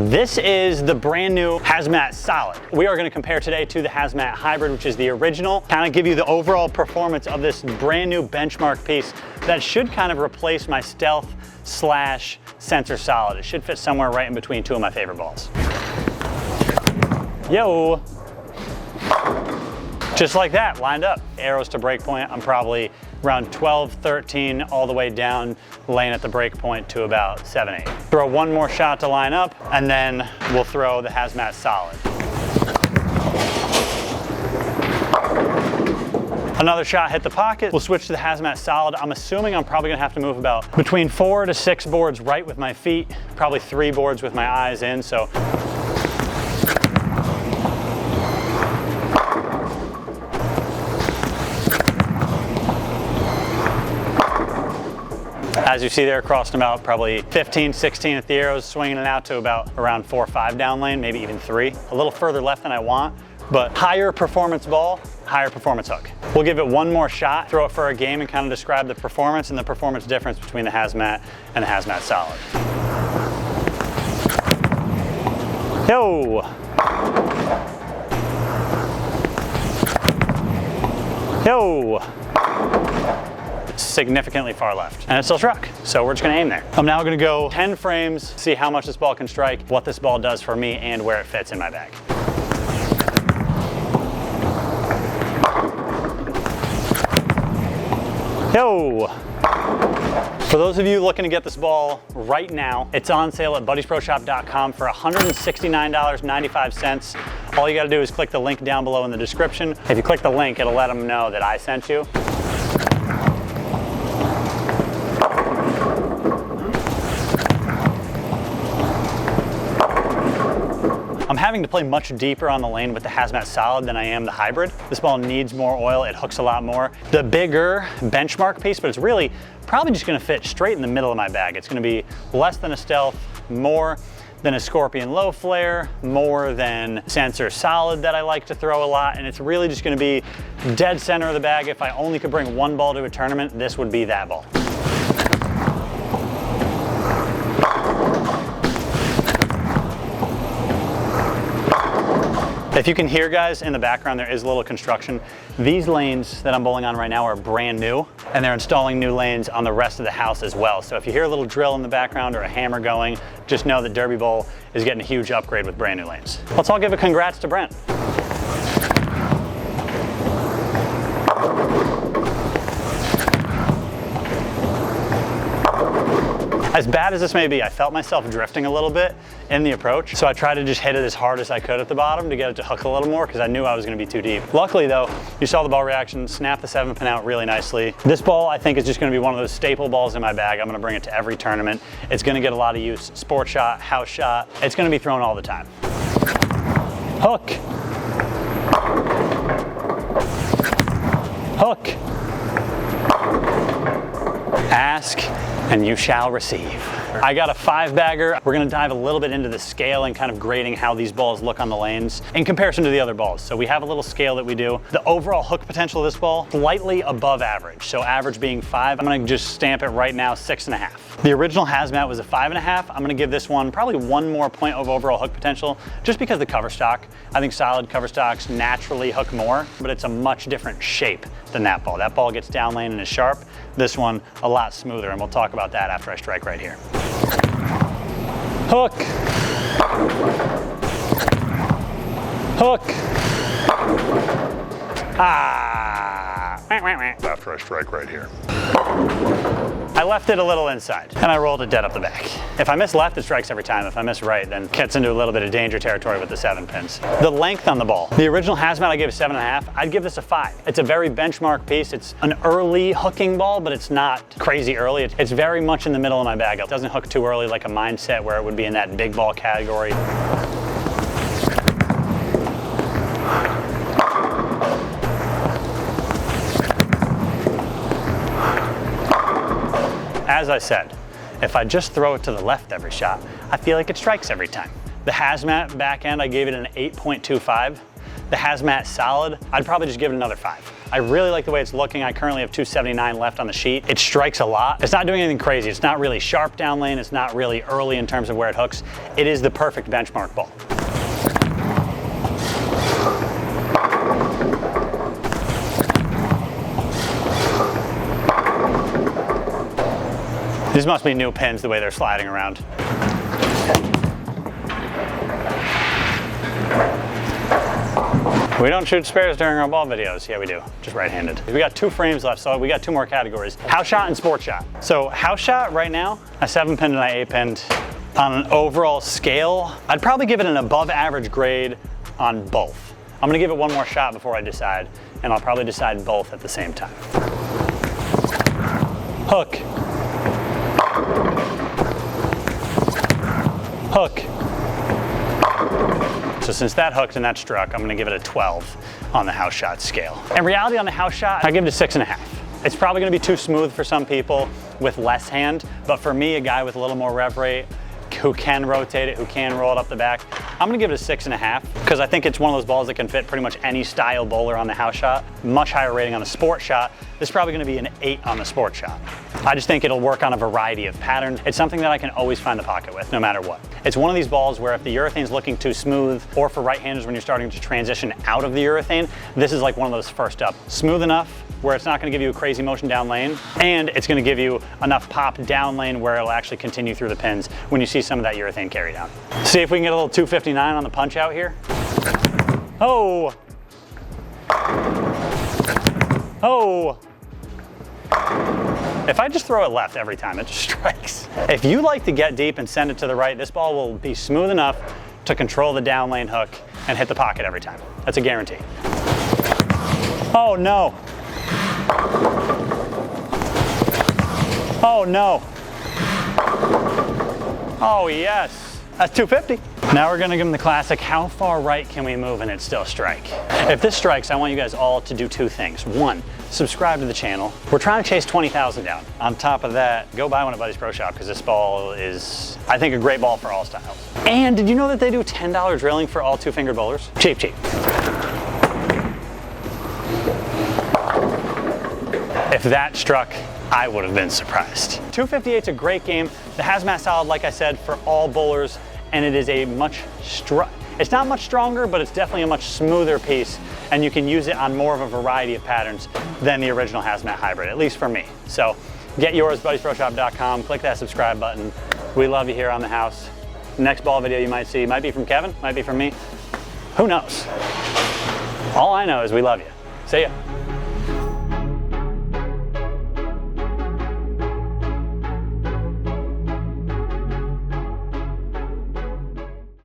This is the brand new Hazmat Solid. We are going to compare today to the Hazmat Hybrid, which is the original, kind of give you the overall performance of this brand new benchmark piece that should kind of replace my Stealth slash Sensor Solid. It should fit somewhere right in between two of my favorite balls. Yo! Just like that, lined up. Arrows to break point, I'm probably around 12, 13, all the way down, laying at the break point to about 7, 8. Throw one more shot to line up, and then we'll throw the Hazmat Solid. Another shot hit the pocket. We'll switch to the Hazmat Solid. I'm assuming I'm probably gonna have to move about between 4 to 6 boards right with my feet, probably 3 boards with my eyes in, so. As you see there, crossing about probably 15, 16 at the arrows, swinging it out to about around 4 or 5 down lane, maybe even 3. A little further left than I want, but higher performance ball, higher performance hook. We'll give it one more shot, throw it for a game, and kind of describe the performance and the performance difference between the Hazmat and the Hazmat Solid. Yo! Yo! Significantly far left, and it still struck, so we're just gonna aim there. I'm now gonna go 10 frames, see how much this ball can strike, what this ball does for me, and where it fits in my bag. Yo! For those of you looking to get this ball right now, it's on sale at buddysproshop.com for $169.95. All you gotta do is click the link down below in the description. If you click the link, it'll let them know that I sent you. I'm having to play much deeper on the lane with the Hazmat Solid than I am the Hybrid. This ball needs more oil, it hooks a lot more. The bigger benchmark piece, but it's really probably just gonna fit straight in the middle of my bag. It's gonna be less than a Stealth, more than a Scorpion low flare, more than Sensor Solid that I like to throw a lot, and it's really just gonna be dead center of the bag. If I only could bring one ball to a tournament, this would be that ball. If you can hear, guys, in the background, there is a little construction. These lanes that I'm bowling on right now are brand new, and they're installing new lanes on the rest of the house as well. So if you hear a little drill in the background or a hammer going, just know that Derby Bowl is getting a huge upgrade with brand new lanes. Let's all give a congrats to Brent. As bad as this may be, I felt myself drifting a little bit in the approach, so I tried to just hit it as hard as I could at the bottom to get it to hook a little more because I knew I was going to be too deep. Luckily though, you saw the ball reaction, snapped the 7-pin out really nicely. This ball I think is just going to be one of those staple balls in my bag. I'm going to bring it to every tournament. It's going to get a lot of use, sport shot, house shot. It's going to be thrown all the time. Hook. Hook. Ask and you shall receive. I got a 5-bagger. We're gonna dive a little bit into the scale and kind of grading how these balls look on the lanes in comparison to the other balls. So we have a little scale that we do. The overall hook potential of this ball, slightly above average. So average being 5, I'm gonna just stamp it right now 6.5. The original Hazmat was a 5.5. I'm gonna give this one probably one more point of overall hook potential just because the cover stock. I think solid cover stocks naturally hook more, but it's a much different shape than that ball. That ball gets down lane and is sharp. This one, a lot smoother, and we'll talk about that after I strike right here. Hook. Hook. Ah. After I strike right here. I left it a little inside, and I rolled it dead up the back. If I miss left, it strikes every time. If I miss right, then it gets into a little bit of danger territory with the 7 pins. The length on the ball. The original Hazmat I gave a 7.5. I'd give this a 5. It's a very benchmark piece. It's an early hooking ball, but it's not crazy early. It's very much in the middle of my bag. It doesn't hook too early like a Mindset where it would be in that big ball category. As I said, if I just throw it to the left every shot, I feel like it strikes every time. The Hazmat back end, I gave it an 8.25. The Hazmat Solid, I'd probably just give it another 5. I really like the way it's looking. I currently have 279 left on the sheet. It strikes a lot. It's not doing anything crazy. It's not really sharp down lane. It's not really early in terms of where it hooks. It is the perfect benchmark ball. These must be new pins the way they're sliding around. We don't shoot spares during our ball videos. Yeah, we do, just right-handed. We got 2 frames left, so we got 2 more categories. House shot and sport shot. So house shot right now, I 7-pinned and I 8-pinned. On an overall scale, I'd probably give it an above average grade on both. I'm gonna give it one more shot before I decide, and I'll probably decide both at the same time. Hook. Hook. So since that hooked and that struck, I'm gonna give it a 12 on the house shot scale. In reality, on the house shot, I give it a 6.5. It's probably gonna be too smooth for some people with less hand, but for me, a guy with a little more rev rate, who can rotate it, who can roll it up the back, I'm gonna give it a 6.5 because I think it's one of those balls that can fit pretty much any style bowler on the house shot. Much higher rating on the sport shot. This is probably gonna be an 8 on the sport shot. I just think it'll work on a variety of patterns. It's something that I can always find the pocket with, no matter what. It's one of these balls where if the urethane's looking too smooth, or for right-handers when you're starting to transition out of the urethane, this is like one of those first up. Smooth enough where it's not gonna give you a crazy motion down lane, and it's gonna give you enough pop down lane where it'll actually continue through the pins when you see some of that urethane carry down. See if we can get a little 259 on the punch out here. Oh! Oh! If I just throw it left every time, it just strikes. If you like to get deep and send it to the right, this ball will be smooth enough to control the down lane hook and hit the pocket every time. That's a guarantee. Oh no. Oh no. Oh yes. That's 250. Now we're gonna give them the classic, how far right can we move and it still strike? If this strikes, I want you guys all to do 2 things. 1, subscribe to the channel. We're trying to chase 20,000 down. On top of that, go buy one at Buddy's Pro Shop because this ball is, I think, a great ball for all styles. And did you know that they do $10 drilling for all 2-fingered bowlers? Cheap, cheap. If that struck, I would have been surprised. 258's a great game. The Hazmat Solid, like I said, for all bowlers, and it is a it's not much stronger, but it's definitely a much smoother piece, and you can use it on more of a variety of patterns than the original Hazmat Hybrid, at least for me. So get yours, buddysproshop.com, click that subscribe button. We love you here on the house. Next ball video you might see might be from Kevin, might be from me. Who knows? All I know is we love you. See ya.